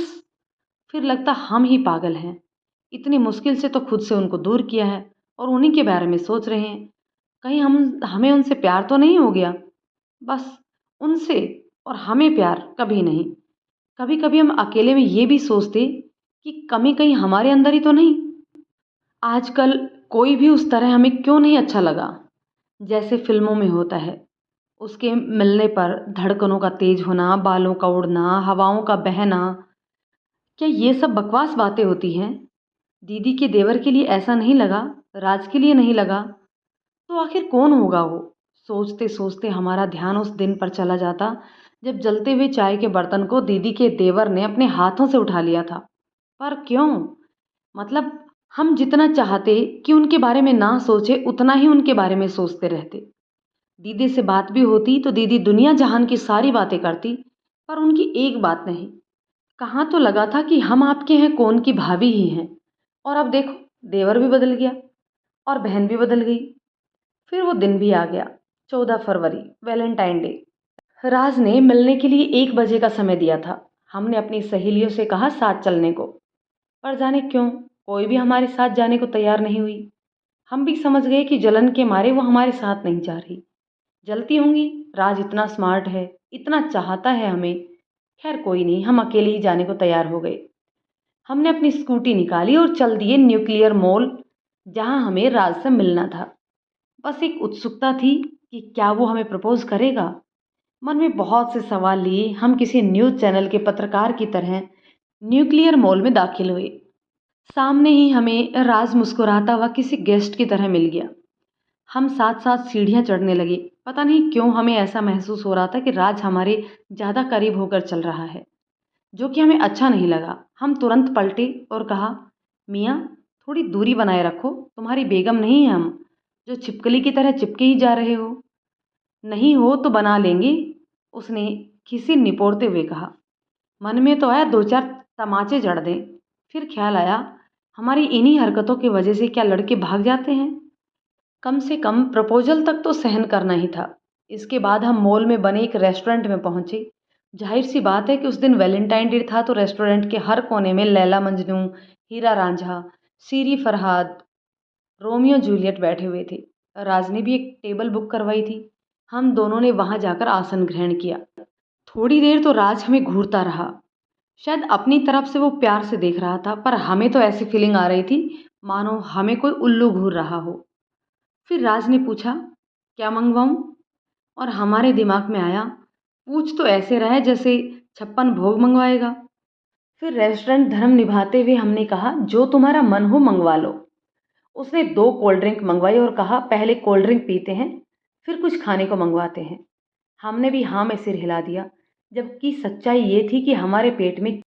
फिर लगता हम ही पागल हैं। इतनी मुश्किल से तो खुद से उनको दूर किया है और उन्हीं के बारे में सोच रहे हैं, कहीं हम हमें उनसे प्यार तो नहीं हो गया। बस उनसे और हमें प्यार कभी नहीं। कभी कभी हम अकेले में ये भी सोचते कि कमी कहीं हमारे अंदर ही तो नहीं। आजकल कोई भी उस तरह हमें क्यों नहीं अच्छा लगा, जैसे फिल्मों में होता है। उसके मिलने पर धड़कनों का तेज होना, बालों का उड़ना, हवाओं का बहना, क्या ये सब बकवास बातें होती हैं? दीदी के देवर के लिए ऐसा नहीं लगा, राज के लिए नहीं लगा, तो आखिर कौन होगा वो? सोचते सोचते हमारा ध्यान उस दिन पर चला जाता जब जलते हुए चाय के बर्तन को दीदी के देवर ने अपने हाथों से उठा लिया था। पर क्यों? मतलब हम जितना चाहते कि उनके बारे में ना सोचे, उतना ही उनके बारे में सोचते रहते। दीदी से बात भी होती तो दीदी दुनिया जहान की सारी बातें करती, पर उनकी एक बात नहीं। कहाँ तो लगा था कि हम आपके हैं कौन की भाभी ही हैं, और अब देखो, देवर भी बदल गया और बहन भी बदल गई। फिर वो दिन भी आ गया, 14 फरवरी, वैलेंटाइन डे। राज ने मिलने के लिए 1 बजे का समय दिया था। हमने अपनी सहेलियों से कहा साथ चलने को, पर जाने क्यों कोई भी हमारे साथ जाने को तैयार नहीं हुई। हम भी समझ गए कि जलन के मारे वो हमारे साथ नहीं जा रही। जलती होंगी, राज इतना स्मार्ट है, इतना चाहता है हमें। खैर कोई नहीं, हम अकेले ही जाने को तैयार हो गए। हमने अपनी स्कूटी निकाली और चल दिए न्यूक्लियर मॉल, जहां हमें राज से मिलना था। बस एक उत्सुकता थी कि क्या वो हमें प्रपोज करेगा। मन में बहुत से सवाल लिए हम किसी न्यूज़ चैनल के पत्रकार की तरह न्यूक्लियर मॉल में दाखिल हुए। सामने ही हमें राज मुस्कुराता हुआ किसी गेस्ट की तरह मिल गया। हम साथ साथ सीढ़ियाँ चढ़ने लगे। पता नहीं क्यों हमें ऐसा महसूस हो रहा था कि राज हमारे ज़्यादा करीब होकर चल रहा है, जो कि हमें अच्छा नहीं लगा। हम तुरंत पलटे और कहा, मियाँ थोड़ी दूरी बनाए रखो, तुम्हारी बेगम नहीं है हम, जो छिपकली की तरह चिपके ही जा रहे हो। नहीं हो तो बना लेंगे, उसने खिसी निपोड़ते हुए कहा। मन में तो आया दो चार तमाचे जड़ दें, फिर ख्याल आया हमारी इन्हीं हरकतों की वजह से क्या लड़के भाग जाते हैं। कम से कम प्रपोजल तक तो सहन करना ही था। इसके बाद हम मॉल में बने एक रेस्टोरेंट में पहुंचे। जाहिर सी बात है कि उस दिन वैलेंटाइन डे था, तो रेस्टोरेंट के हर कोने में लैला मजनू, हीरा रांझा, सीरी फरहाद, रोमियो जूलियट बैठे हुए थे। राज ने भी एक टेबल बुक करवाई थी। हम दोनों ने वहां जाकर आसन ग्रहण किया। थोड़ी देर तो राज हमें घूरता रहा। शायद अपनी तरफ से वो प्यार से देख रहा था, पर हमें तो ऐसी फीलिंग आ रही थी मानो हमें कोई उल्लू घूर रहा हो। फिर राज ने पूछा, क्या मंगवाऊं? और हमारे दिमाग में आया, पूछ तो ऐसे रहा है जैसे 56 भोग मंगवाएगा। फिर रेस्टोरेंट धर्म निभाते हुए हमने कहा, जो तुम्हारा मन हो मंगवा लो। उसने 2 कोल्ड ड्रिंक मंगवाई और कहा, पहले कोल्ड ड्रिंक पीते हैं, फिर कुछ खाने को मंगवाते हैं। हमने भी हाँ में सिर हिला दिया, जबकि सच्चाई ये थी कि हमारे पेट में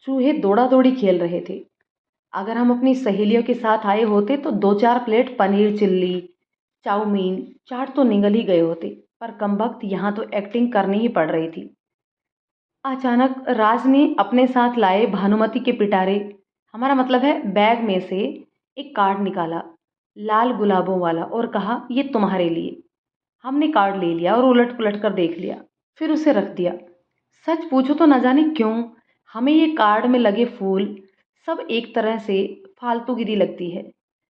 चूहे दौड़ा दौड़ी खेल रहे थे। अगर हम अपनी सहेलियों के साथ आए होते तो 2-4 प्लेट पनीर चिल्ली, चाउमीन, चाट तो निगल ही गए होते, पर कमबख्त यहाँ तो एक्टिंग करनी ही पड़ रही थी। अचानक राज ने अपने साथ लाए भानुमति के पिटारे, हमारा मतलब है बैग में से एक कार्ड निकाला, लाल गुलाबों वाला, और कहा, ये तुम्हारे लिए। हमने कार्ड ले लिया और उलट पुलट कर देख लिया, फिर उसे रख दिया। सच पूछो तो न जाने क्यों हमें ये कार्ड में लगे फूल सब एक तरह से फालतूगिरी लगती है,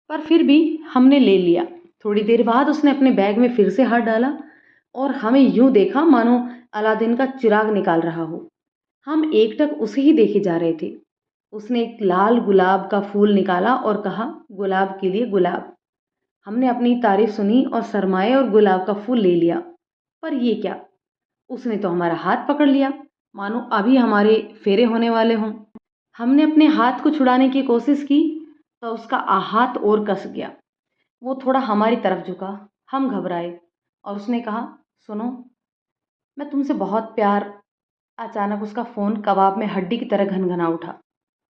पर फिर भी हमने ले लिया। थोड़ी देर बाद उसने अपने बैग में फिर से हाथ डाला और हमें यूं देखा मानो अलादीन का चिराग निकाल रहा हो। हम एकटक उसे ही देखे जा रहे थे। उसने एक लाल गुलाब का फूल निकाला और कहा, गुलाब के लिए गुलाब। हमने अपनी तारीफ सुनी और शरमाए और गुलाब का फूल ले लिया। पर ये क्या, उसने तो हमारा हाथ पकड़ लिया मानो अभी हमारे फेरे होने वाले हों। हमने अपने हाथ को छुड़ाने की कोशिश की तो उसका हाथ और कस गया। वो थोड़ा हमारी तरफ झुका। हम घबराए और उसने कहा, सुनो, मैं तुमसे बहुत प्यार। अचानक उसका फ़ोन कबाब में हड्डी की तरह घनघना उठा।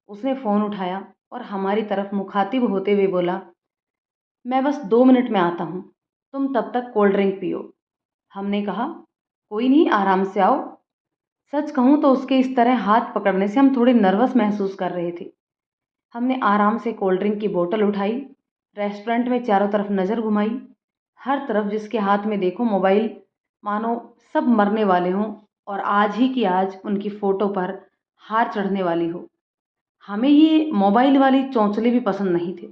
उसने फ़ोन उठाया और हमारी तरफ मुखातिब होते हुए बोला, मैं बस 2 मिनट में आता हूँ, तुम तब तक कोल्ड ड्रिंक पियो। हमने कहा, कोई नहीं, आराम से आओ। सच कहूँ तो उसके इस तरह हाथ पकड़ने से हम थोड़े नर्वस महसूस कर रहे थे। हमने आराम से कोल्ड ड्रिंक की बोतल उठाई, रेस्टोरेंट में चारों तरफ नज़र घुमाई। हर तरफ जिसके हाथ में देखो मोबाइल, मानो सब मरने वाले हों और आज ही की आज उनकी फ़ोटो पर हार चढ़ने वाली हो। हमें ये मोबाइल वाली चौंचले भी पसंद नहीं थे।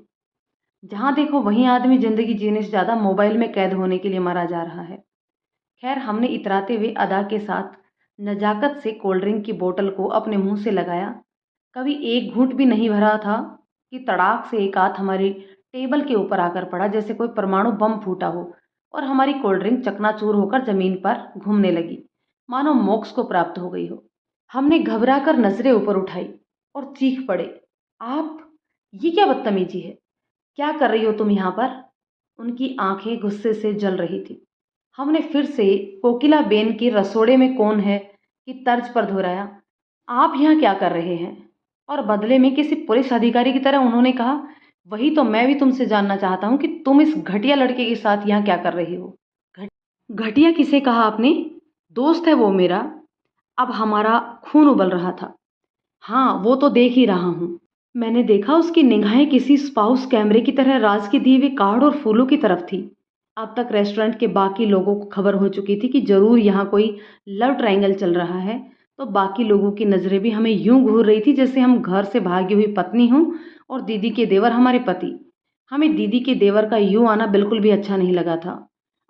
जहाँ देखो वहीं आदमी ज़िंदगी जीने से ज़्यादा मोबाइल में कैद होने के लिए मारा जा रहा है। खैर, हमने इतराते हुए अदा के साथ नज़ाकत से कोल्ड ड्रिंक की बोतल को अपने मुंह से लगाया। कभी एक घूंट भी नहीं भरा था कि तड़ाक से एक हाथ हमारी टेबल के ऊपर आकर पड़ा, जैसे कोई परमाणु बम फूटा हो, और हमारी कोल्ड ड्रिंक चकनाचूर होकर ज़मीन पर घूमने लगी, मानो मोक्ष को प्राप्त हो गई हो। हमने घबरा कर नजरें ऊपर उठाई और चीख पड़े, आप, ये क्या बदतमीजी है? क्या कर रही हो तुम यहाँ पर? उनकी आंखें गुस्से से जल रही थी। हमने फिर से कोकिला बेन की रसोड़े में कौन है की तर्ज पर दोहराया, आप यहाँ क्या कर रहे हैं? और बदले में किसी पुलिस अधिकारी की तरह उन्होंने कहा, वही तो मैं भी तुमसे जानना चाहता हूँ कि तुम इस घटिया लड़के के साथ यहाँ क्या कर रही हो? घट घटिया किसे कहा आपने? दोस्त है वो मेरा। अब हमारा खून उबल रहा था। हाँ, वो तो देख ही रहा हूँ। मैंने देखा उसकी निगाहें किसी स्पाउस कैमरे की तरह राज के दिए हुए कार्ड और फूलों की तरफ थी। अब तक रेस्टोरेंट के बाकी लोगों को खबर हो चुकी थी कि जरूर यहाँ कोई लव ट्रायंगल चल रहा है, तो बाकी लोगों की नज़रें भी हमें यूं घूर रही थी जैसे हम घर से भागी हुई पत्नी हों और दीदी के देवर हमारे पति। हमें दीदी के देवर का यूं आना बिल्कुल भी अच्छा नहीं लगा था।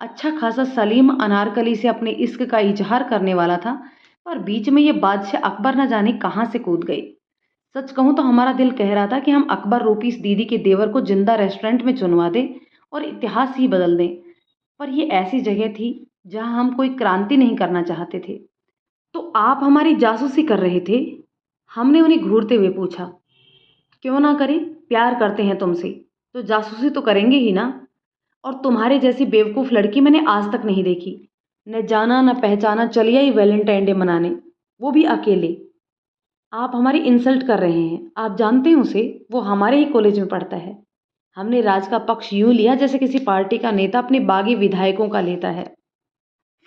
अच्छा खासा सलीम अनारकली से अपने इश्क का इजहार करने वाला था, पर बीच में ये बादशाह अकबर न जाने कहाँ से कूद गए। सच कहूँ तो हमारा दिल कह रहा था कि हम अकबर रूपी इस दीदी के देवर को जिंदा रेस्टोरेंट में चुनवा दें और इतिहास ही बदल दें। पर ये ऐसी जगह थी जहां हम कोई क्रांति नहीं करना चाहते थे। तो आप हमारी जासूसी कर रहे थे? हमने उन्हें घूरते हुए पूछा। क्यों ना करें, प्यार करते हैं तुमसे तो जासूसी तो करेंगे ही ना। और तुम्हारे जैसी बेवकूफ़ लड़की मैंने आज तक नहीं देखी। न जाना न पहचाना, चली आई वैलेंटाइन डे मनाने, वो भी अकेले। आप हमारी इंसल्ट कर रहे हैं। आप जानते हैं उसे, वो हमारे ही कॉलेज में पढ़ता है। हमने राज का पक्ष यूं लिया जैसे किसी पार्टी का नेता अपने बागी विधायकों का लेता है।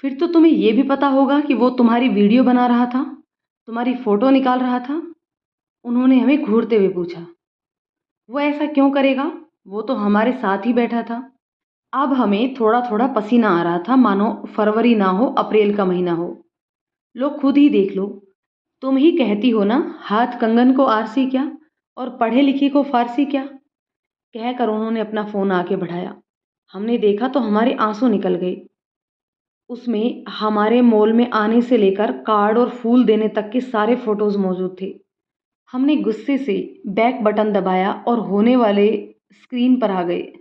फिर तो तुम्हें यह भी पता होगा कि वो तुम्हारी वीडियो बना रहा था, तुम्हारी फोटो निकाल रहा था। उन्होंने हमें घूरते हुए पूछा। वो ऐसा क्यों करेगा? वो तो हमारे साथ ही बैठा था। अब हमें थोड़ा थोड़ा पसीना आ रहा था, मानो फरवरी ना हो, अप्रैल का महीना हो। लो खुद ही देख लो। तुम ही कहती हो ना, हाथ कंगन को आरसी क्या और पढ़े लिखे को फारसी क्या। कहकर उन्होंने अपना फोन आगे बढ़ाया। हमने देखा तो हमारे आंसू निकल गए। उसमें हमारे मॉल में आने से लेकर कार्ड और फूल देने तक के सारे फोटोज मौजूद थे। हमने गुस्से से बैक बटन दबाया और होने वाले स्क्रीन पर आ गए।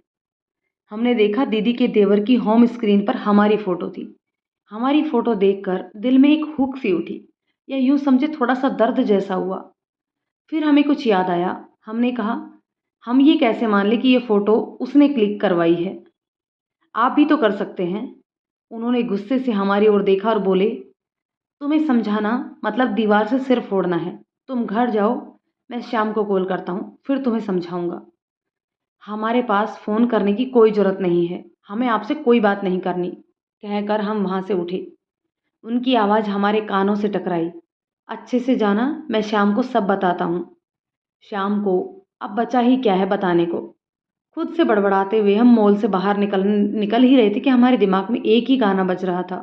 हमने देखा दीदी के देवर की होम स्क्रीन पर हमारी फोटो थी। हमारी फोटो देखकर दिल में एक हुक सी उठी, या यूं समझे थोड़ा सा दर्द जैसा हुआ। फिर हमें कुछ याद आया। हमने कहा, हम ये कैसे मान लें कि ये फोटो उसने क्लिक करवाई है? आप भी तो कर सकते हैं। उन्होंने गुस्से से हमारी ओर देखा और बोले, तुम्हें समझाना मतलब दीवार से सिर फोड़ना है। तुम घर जाओ, मैं शाम को कॉल करता हूँ, फिर तुम्हें समझाऊंगा। हमारे पास फ़ोन करने की कोई ज़रूरत नहीं है, हमें आपसे कोई बात नहीं करनी, कहकर हम वहाँ से उठे। उनकी आवाज़ हमारे कानों से टकराई। अच्छे से जाना, मैं शाम को सब बताता हूँ। शाम को? अब बचा ही क्या है बताने को। खुद से बड़बड़ाते हुए हम मॉल से बाहर निकल ही रहे थे कि हमारे दिमाग में एक ही गाना बज रहा था,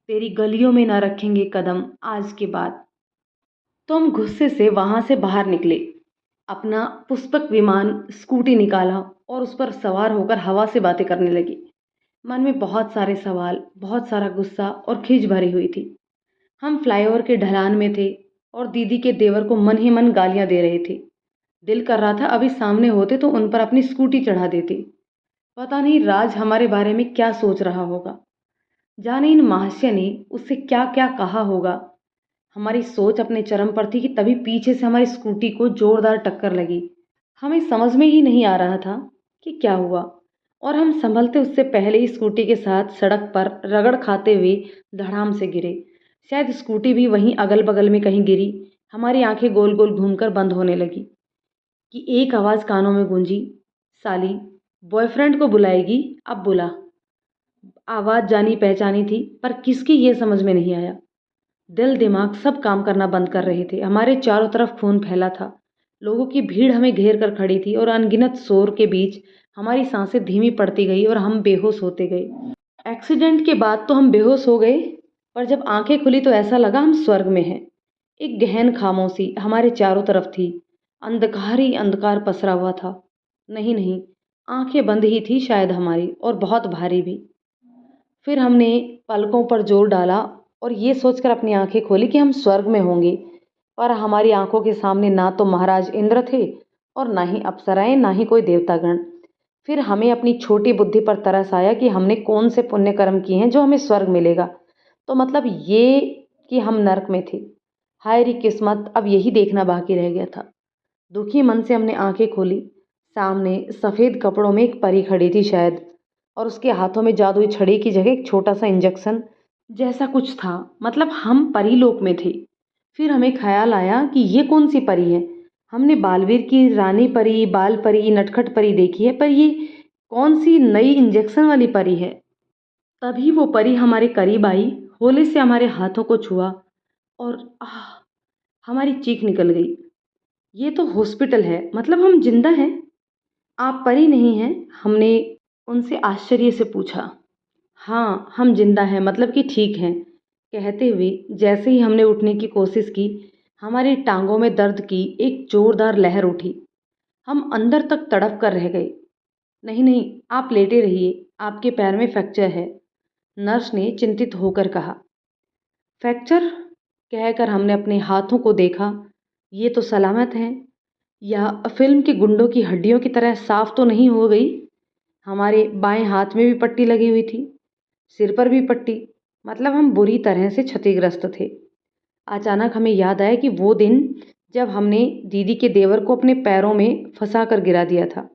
तेरी गलियों में ना रखेंगे कदम आज के बाद। तो हम गुस्से से वहां से बाहर निकले, अपना पुष्पक विमान स्कूटी निकाला और उस पर सवार होकर हवा से बातें करने लगी। मन में बहुत सारे सवाल, बहुत सारा गुस्सा और खीज भरी हुई थी। हम फ्लाईओवर के ढलान में थे और दीदी के देवर को मन ही मन गालियां दे रहे थे। दिल कर रहा था अभी सामने होते तो उन पर अपनी स्कूटी चढ़ा देते। पता नहीं राज हमारे बारे में क्या सोच रहा होगा, जाने इन महाशय ने उससे क्या क्या कहा होगा। हमारी सोच अपने चरम पर थी कि तभी पीछे से हमारी स्कूटी को जोरदार टक्कर लगी। हमें समझ में ही नहीं आ रहा था कि क्या हुआ, और हम संभलते उससे पहले ही स्कूटी के साथ सड़क पर रगड़ खाते हुए धड़ाम से गिरे। शायद स्कूटी भी वहीं अगल बगल में कहीं गिरी। हमारी आंखें गोल गोल घूमकर बंद होने लगी कि एक आवाज़ कानों में गूंजी, साली बॉयफ्रेंड को बुलाएगी, अब बुला। आवाज़ जानी पहचानी थी, पर किसकी ये समझ में नहीं आया। दिल दिमाग सब काम करना बंद कर रहे थे। हमारे चारों तरफ खून फैला था। लोगों की भीड़ हमें घेर कर खड़ी थी और अनगिनत शोर के बीच हमारी सांसें धीमी पड़ती गई और हम बेहोश होते गए। एक्सीडेंट के बाद तो हम बेहोश हो गए, पर जब आंखें खुली तो ऐसा लगा हम स्वर्ग में हैं। एक गहन खामोशी हमारे चारों तरफ थी। अंधकार ही अंधकार पसरा हुआ था। नहीं नहीं, आंखें बंद ही थी शायद हमारी, और बहुत भारी भी। फिर हमने पलकों पर जोर डाला और ये सोचकर अपनी आंखें खोली कि हम स्वर्ग में होंगे, पर हमारी आंखों के सामने ना तो महाराज इंद्र थे और ना ही अप्सराएं, ना ही कोई देवतागण। फिर हमें अपनी छोटी बुद्धि पर तरस आया कि हमने कौन से पुण्य कर्म किए हैं जो हमें स्वर्ग मिलेगा। तो मतलब ये कि हम नरक में थे। हाय री किस्मत, अब यही देखना बाकी रह गया था। दुखी मन से हमने आंखें खोली। सामने सफ़ेद कपड़ों में एक परी खड़ी थी शायद, और उसके हाथों में जादुई छड़ी की जगह एक छोटा सा इंजेक्शन जैसा कुछ था। मतलब हम परीलोक में थे। फिर हमें ख्याल आया कि ये कौन सी परी है। हमने बालवीर की रानी परी, बाल परी, नटखट परी देखी है, पर ये कौन सी नई इंजेक्शन वाली परी है। तभी वो परी हमारे करीब आई, होले से हमारे हाथों को छुआ और हमारी चीख निकल गई। ये तो हॉस्पिटल है, मतलब हम जिंदा हैं। आप परी नहीं हैं? हमने उनसे आश्चर्य से पूछा। हाँ, हम जिंदा हैं, मतलब कि ठीक हैं, कहते हुए जैसे ही हमने उठने की कोशिश की, हमारी टांगों में दर्द की एक जोरदार लहर उठी। हम अंदर तक तड़प कर रह गए। नहीं नहीं, आप लेटे रहिए, आपके पैर में फ्रैक्चर है, नर्स ने चिंतित होकर कहा। फ्रैक्चर? कहकर हमने अपने हाथों को देखा। ये तो सलामत हैं, या फिल्म के गुंडों की हड्डियों की तरह साफ तो नहीं हो गई। हमारे बाएं हाथ में भी पट्टी लगी हुई थी, सिर पर भी पट्टी। मतलब हम बुरी तरह से क्षतिग्रस्त थे। अचानक हमें याद आया कि वो दिन जब हमने दीदी के देवर को अपने पैरों में फंसा कर गिरा दिया था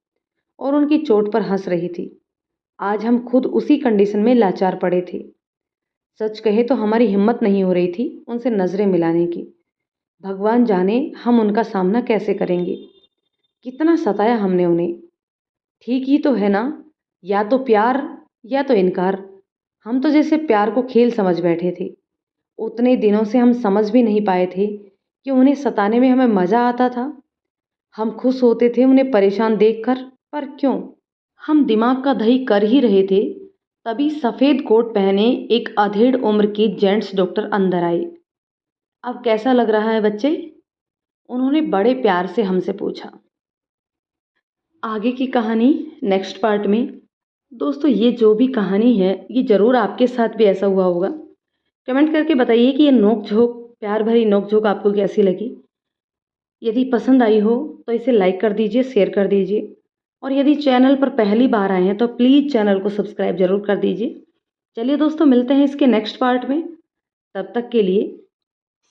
और उनकी चोट पर हंस रही थी। आज हम खुद उसी कंडीशन में लाचार पड़े थे। सच कहे तो हमारी हिम्मत नहीं हो रही थी उनसे नज़रें मिलाने की। भगवान जाने हम उनका सामना कैसे करेंगे। कितना सताया हमने उन्हें। ठीक ही तो है ना, या तो प्यार या तो इनकार। हम तो जैसे प्यार को खेल समझ बैठे थे। उतने दिनों से हम समझ भी नहीं पाए थे कि उन्हें सताने में हमें मज़ा आता था। हम खुश होते थे उन्हें परेशान देखकर, पर क्यों? हम दिमाग का दही कर ही रहे थे, तभी सफ़ेद कोट पहने एक अधेड़ उम्र के जेंट्स डॉक्टर अंदर आए। अब कैसा लग रहा है बच्चे? उन्होंने बड़े प्यार से हमसे पूछा। आगे की कहानी नेक्स्ट पार्ट में। दोस्तों, ये जो भी कहानी है ये ज़रूर आपके साथ भी ऐसा हुआ होगा। कमेंट करके बताइए कि ये नोक-झोंक, प्यार भरी नोक-झोंक आपको कैसी लगी। यदि पसंद आई हो तो इसे लाइक कर दीजिए, शेयर कर दीजिए, और यदि चैनल पर पहली बार आए हैं तो प्लीज़ चैनल को सब्सक्राइब ज़रूर कर दीजिए। चलिए दोस्तों, मिलते हैं इसके नेक्स्ट पार्ट में। तब तक के लिए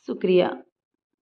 शुक्रिया।